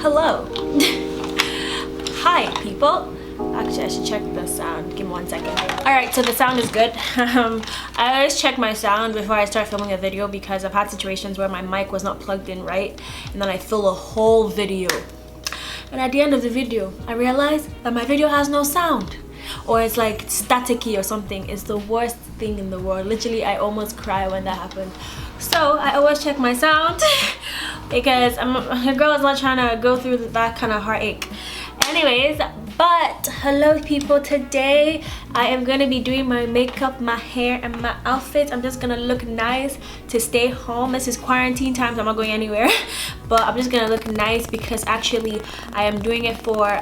Hello. Hi people. Actually, I should check the sound. Give me 1 second. Alright, so the sound is good. I always check my sound before I start filming a video because I've had situations where my mic was not plugged in right and then I fill a whole video. And at the end of the video, I realize that my video has no sound. Or it's like staticky or something. It's the worst thing in the world. Literally, I almost cry when that happened. So I always check my sound because a girl is not trying to go through that kind of heartache. Anyways, but hello people, today I am gonna be doing my makeup, my hair, and my outfits. I'm just gonna look nice to stay home. This is quarantine time, so I'm not going anywhere. But I'm just gonna look nice because actually I am doing it for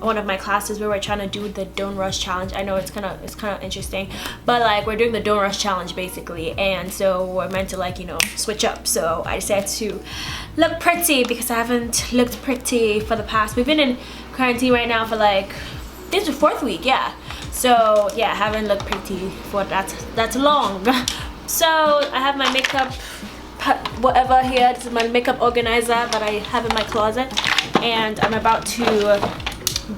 one of my classes where we're trying to do the Don't Rush challenge. I know it's kind of interesting, but like we're doing the Don't Rush challenge basically, and so we're meant to like, you know, switch up. So I decided to look pretty because I haven't looked pretty for the past. We've been in quarantine right now for like, this is the 4th week, yeah. So yeah, I haven't looked pretty for that's long. So I have my makeup whatever here. This is my makeup organizer that I have in my closet, and I'm about to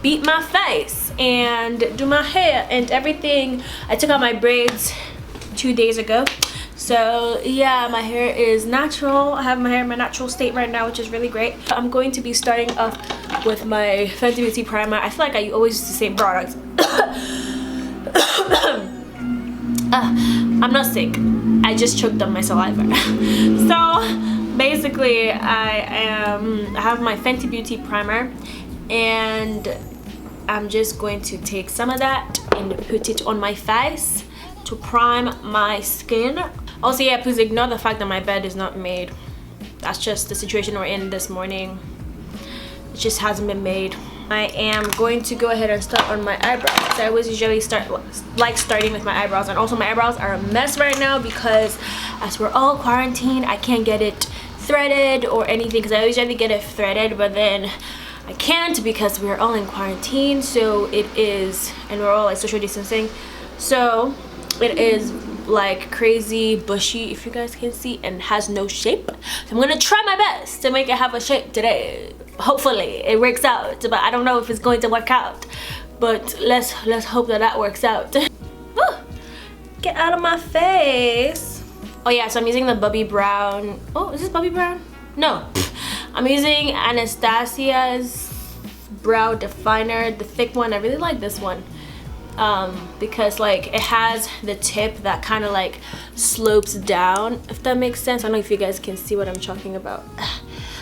beat my face and do my hair and everything. I took out my braids 2 days ago, so yeah, my hair is natural. I have my hair in my natural state right now, which is really great. I'm going to be starting off with my Fenty Beauty primer. I feel like I always use the same products. I'm not sick, I just choked on my saliva. So basically I have my Fenty Beauty primer, and I'm just going to take some of that and put it on my face to prime my skin. Also, yeah, please ignore the fact that my bed is not made. That's just the situation we're in this morning. It just hasn't been made. I am going to go ahead and start on my eyebrows. I always usually starting with my eyebrows, and also my eyebrows are a mess right now because as we're all quarantined, I can't get it threaded or anything because I usually get it threaded, but then I can't because we're all in quarantine. So it is, and we're all like social distancing, so it is like crazy bushy, if you guys can see, and has no shape. So I'm gonna try my best to make it have a shape today. Hopefully it works out, but I don't know if it's going to work out, but let's hope that works out. Get out of my face. Oh yeah, so I'm using the Bobbi Brown. Oh, is this Bobbi Brown? No, I'm using Anastasia's brow definer, the thick one. I really like this one because like it has the tip that kind of like slopes down, if that makes sense. I don't know if you guys can see what I'm talking about.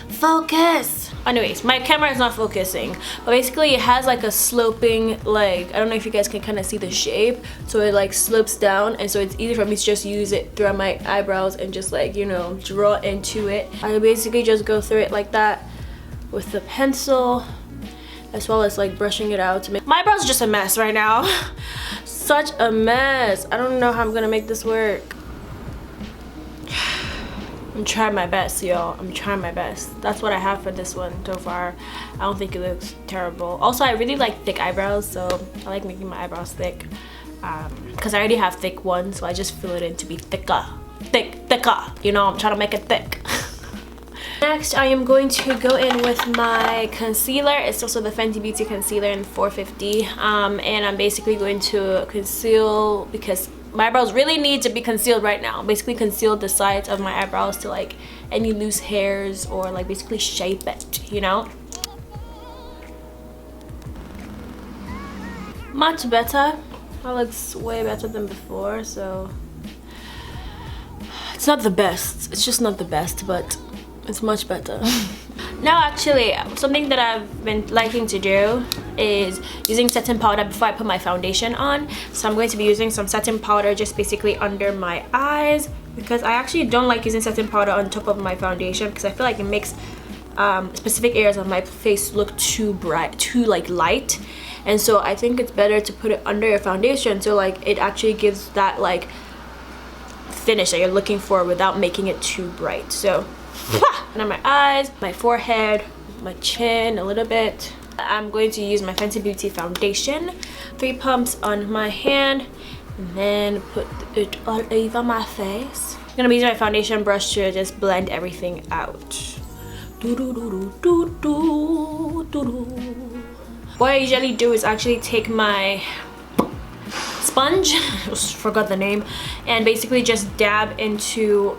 Focus. Anyways, my camera is not focusing, but basically it has like a sloping, like, I don't know if you guys can kind of see the shape, so it like slopes down, and so it's easy for me to just use it throughout my eyebrows and just like, you know, draw into it. I basically just go through it like that with the pencil, as well as like brushing it out to make my eyebrows are just a mess right now. Such a mess. I don't know how I'm gonna make this work. I'm trying my best, y'all. I'm trying my best. That's what I have for this one so far. I don't think it looks terrible. Also, I really like thick eyebrows, so I like making my eyebrows thick because I already have thick ones, so I just fill it in to be thicker. Thicker, you know, I'm trying to make it thick. Next, I am going to go in with my concealer. It's also the Fenty Beauty concealer in 450, and I'm basically going to conceal because my eyebrows really need to be concealed right now. Basically conceal the sides of my eyebrows to like any loose hairs, or like basically shape it, you know. Much better. That looks way better than before, so it's not the best. It's just not the best, but it's much better. Now actually, something that I've been liking to do is using setting powder before I put my foundation on. So I'm going to be using some setting powder just basically under my eyes, because I actually don't like using setting powder on top of my foundation because I feel like it makes specific areas of my face look too bright, too like light. And so I think it's better to put it under your foundation, so like it actually gives that like finish that you're looking for without making it too bright. So and on my eyes, my forehead, my chin a little bit. I'm going to use my Fenty Beauty foundation, 3 pumps on my hand, and then put it all over my face. I'm gonna be using my foundation brush to just blend everything out. What I usually do is actually take my sponge, I forgot the name, and basically just dab into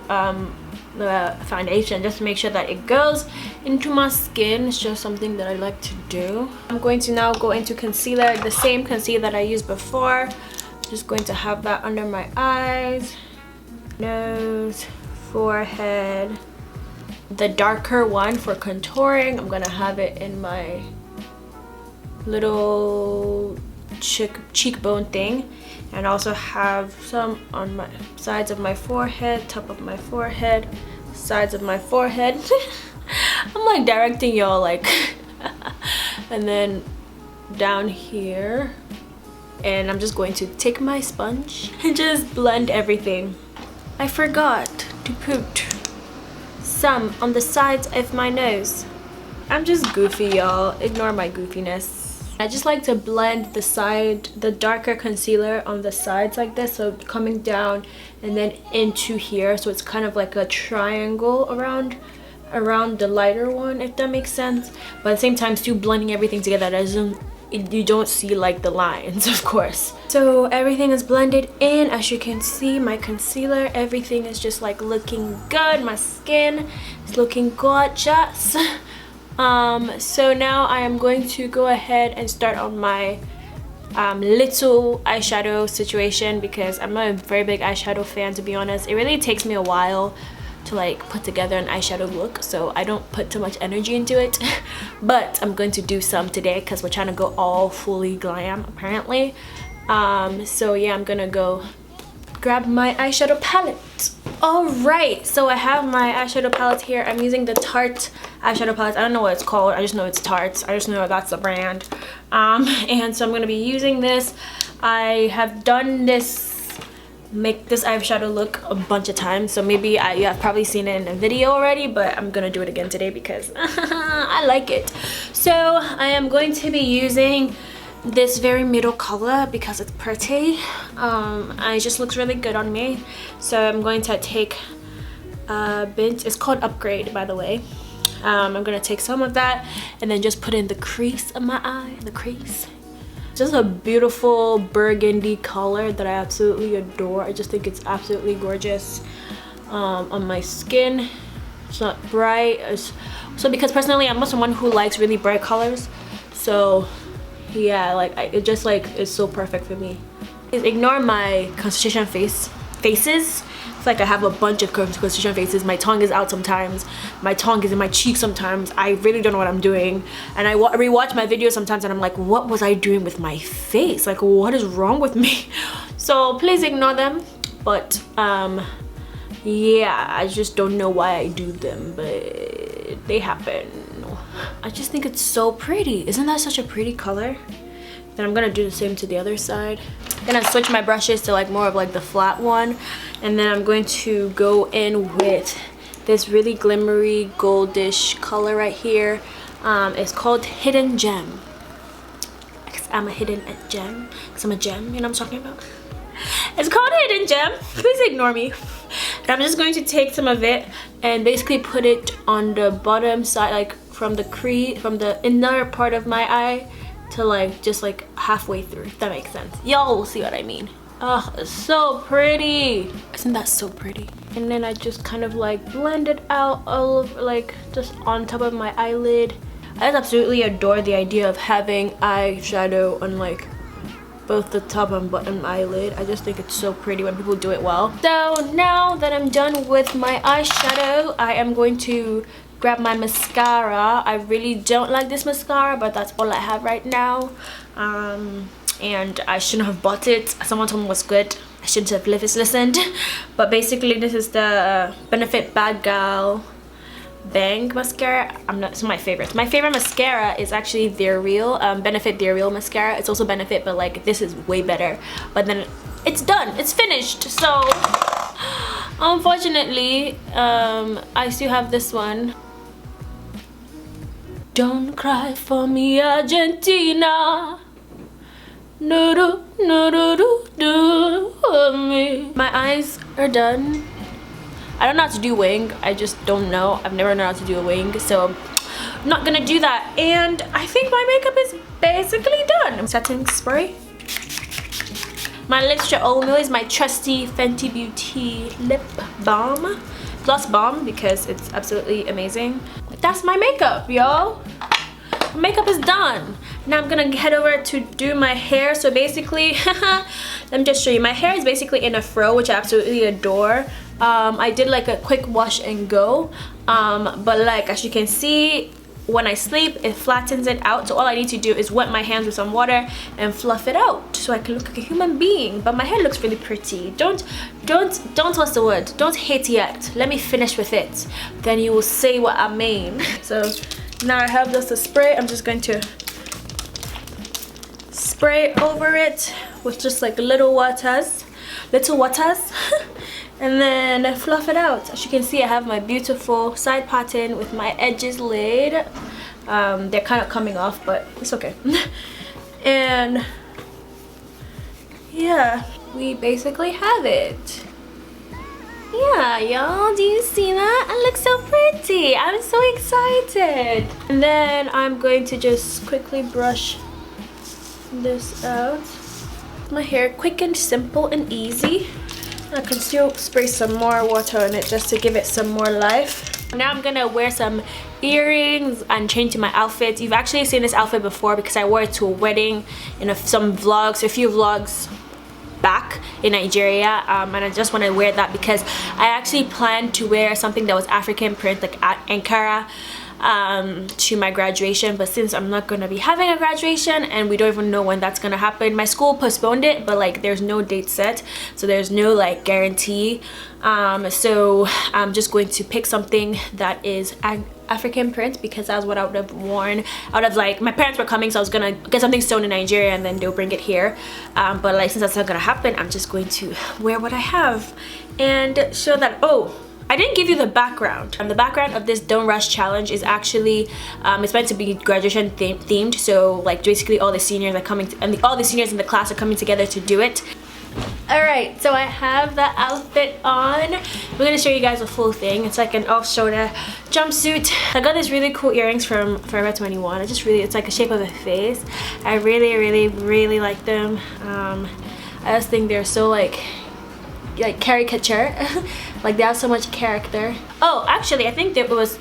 the foundation just to make sure that it goes into my skin. It's just something that I like to do. I'm going to now go into concealer, the same concealer that I used before. Just going to have that under my eyes, nose, forehead. The darker one for contouring, I'm gonna have it in my little cheekbone thing, and also have some on my sides of my forehead, top of my forehead, sides of my forehead. I'm like directing y'all like and then down here. And I'm just going to take my sponge and just blend everything. I forgot to put some on the sides of my nose. I'm just goofy, y'all. Ignore my goofiness. I just like to blend the darker concealer on the sides like this, so coming down and then into here, so it's kind of like a triangle around the lighter one, if that makes sense. But at the same time, still blending everything together. You don't see like the lines, of course. So everything is blended in. As you can see, my concealer, everything is just like looking good. My skin is looking gorgeous. So now I am going to go ahead and start on my little eyeshadow situation, because I'm not a very big eyeshadow fan, to be honest. It really takes me a while to like put together an eyeshadow look, so I don't put too much energy into it. But I'm going to do some today because we're trying to go all fully glam apparently. So yeah, I'm gonna go grab my eyeshadow palette. All right, so I have my eyeshadow palette here. I'm using the Tarte eyeshadow palette. I don't know what it's called, I just know it's Tarte. I just know that's the brand. And so I'm gonna be using this. I have done make this eyeshadow look a bunch of times, so maybe you have probably seen it in a video already, but I'm gonna do it again today because I like it. So I am going to be using this very middle color because it's pretty. It just looks really good on me. So I'm going to take a bit, it's called Upgrade, by the way. I'm gonna take some of that and then just put in the crease of my eye, the crease. Just a beautiful burgundy color that I absolutely adore. I just think it's absolutely gorgeous on my skin. It's not bright. So because personally I'm not someone who likes really bright colors, so yeah, like it just like is so perfect for me. Ignore my constitution faces. It's like I have a bunch of constitution faces. My tongue is out sometimes. My tongue is in my cheek sometimes. I really don't know what I'm doing. And I rewatch my videos sometimes and I'm like, what was I doing with my face? Like, what is wrong with me? So please ignore them. But yeah, I just don't know why I do them, but they happen. I just think it's so pretty. Isn't that such a pretty color? Then I'm gonna do the same to the other side. I'm gonna switch my brushes to like more of like the flat one, and then I'm going to go in with this really glimmery goldish color right here. It's called Hidden Gem. Because I'm a hidden gem. Because I'm a gem, you know what I'm talking about? It's called Hidden Gem. Please ignore me. And I'm just going to take some of it and basically put it on the bottom side, like from the inner part of my eye to like just like halfway through, if that makes sense. Y'all will see what I mean. Oh, it's so pretty. Isn't that so pretty? And then I just kind of like blend it out all over, like just on top of my eyelid. I just absolutely adore the idea of having eyeshadow on like both the top and bottom eyelid. I just think it's so pretty when people do it well. So now that I'm done with my eyeshadow, I am going to grab my mascara. I really don't like this mascara, but that's all I have right now. And I shouldn't have bought it. Someone told me it was good. I shouldn't have listened. But basically this is the Benefit Bad Gal Bang mascara. It's my favorite. My favorite mascara is actually Their Real, Benefit Their Real mascara. It's also Benefit, but like this is way better. But then it's done. It's finished. So unfortunately, I still have this one. Don't cry for me, Argentina. No do, no do do do for me. My eyes are done. I don't know how to do wing. I just don't know. I've never known how to do a wing, so I'm not gonna do that. And I think my makeup is basically done. Setting spray. My lipstick oil is my trusty Fenty Beauty lip balm, gloss balm, because it's absolutely amazing. That's my makeup, y'all. Makeup is done. Now I'm gonna head over to do my hair. So basically, let me just show you. My hair is basically in a fro, which I absolutely adore. I did like a quick wash and go, but like as you can see, when I sleep, it flattens it out. So all I need to do is wet my hands with some water and fluff it out so I can look like a human being. But my hair looks really pretty. Don't what's the word? Don't hate yet. Let me finish with it. Then you will say what I mean. So now I have just a spray. I'm just going to spray over it with just like little waters. And then fluff it out. As you can see, I have my beautiful side pattern with my edges laid. They're kind of coming off, but it's okay. And yeah, we basically have it. Yeah, y'all, do you see that? It looks so pretty. I'm so excited. And then I'm going to just quickly brush this out. My hair quick and simple and easy. I can still spray some more water on it just to give it some more life. Now I'm gonna wear some earrings and change to my outfit. You've actually seen this outfit before because I wore it to a wedding in a few vlogs back in Nigeria, and I just want to wear that because I actually planned to wear something that was African print, like at Ankara, to my graduation. But since I'm not gonna be having a graduation and we don't even know when that's gonna happen, my school postponed it, but like there's no date set, so there's no like guarantee. So I'm just going to pick something that is African print because that's what I would have worn. I would have, like, my parents were coming, so I was gonna get something sewn in Nigeria and then they'll bring it here. But like since that's not gonna happen, I'm just going to wear what I have and show that. Oh, I didn't give you the background. The background of this Don't Rush challenge is actually it's meant to be graduation themed. So like basically all the seniors are coming all the seniors in the class are coming together to do it. Alright, so I have the outfit on. I'm gonna show you guys the full thing. It's like an off-shoulder jumpsuit. I got these really cool earrings from Forever 21. It's like the shape of a face. I really like them. I just think they're so like caricature. Like they have so much character. Oh, actually I think that it was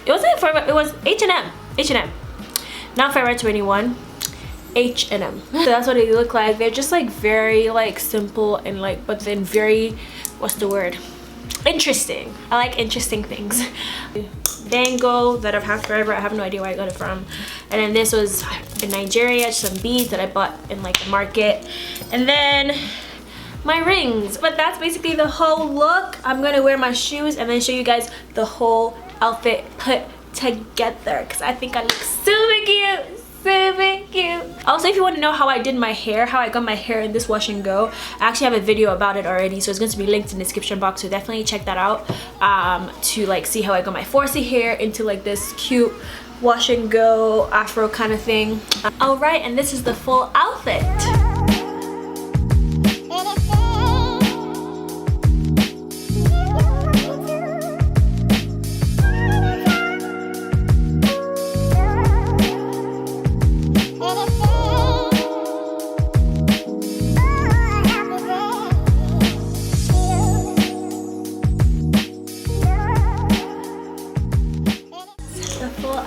H&M, not Forever 21. H&M. So that's what they look like. They're just like very like simple and like, but then very, what's the word, interesting. I like interesting things. Dangle that I've had forever. I have no idea where I got it from. And then this was in Nigeria, some beads that I bought in like the market. And then my rings. But that's basically the whole look. I'm gonna wear my shoes and then show you guys the whole outfit put together because I think I look super cute. Super cute. Also, if you want to know how I did my hair, how I got my hair in this wash and go, I actually have a video about it already, so it's going to be linked in the description box, so definitely check that out to like see how I got my 4C hair into like this cute wash and go afro kind of thing. Alright, and this is the full outfit.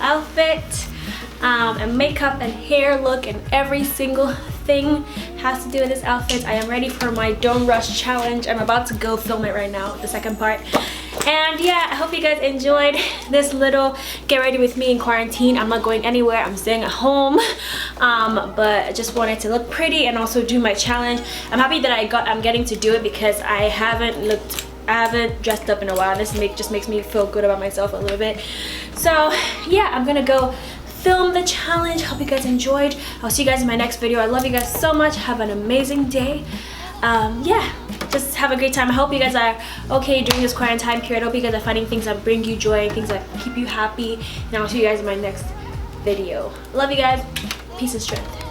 Outfit and makeup and hair look and every single thing has to do with this outfit. I am ready for my Don't Rush challenge. I'm about to go film it right now, the second part. And yeah, I hope you guys enjoyed this little get ready with me in quarantine. I'm not going anywhere, I'm staying at home, but I just wanted to look pretty and also do my challenge. I'm happy that I'm getting to do it because I haven't dressed up in a while. This just makes me feel good about myself a little bit. So yeah, I'm gonna go film the challenge. Hope you guys enjoyed. I'll see you guys in my next video. I love you guys so much. Have an amazing day. Yeah, just have a great time. I hope you guys are okay during this quarantine period. I hope you guys are finding things that bring you joy, things that keep you happy. And I'll see you guys in my next video. Love you guys. Peace and strength.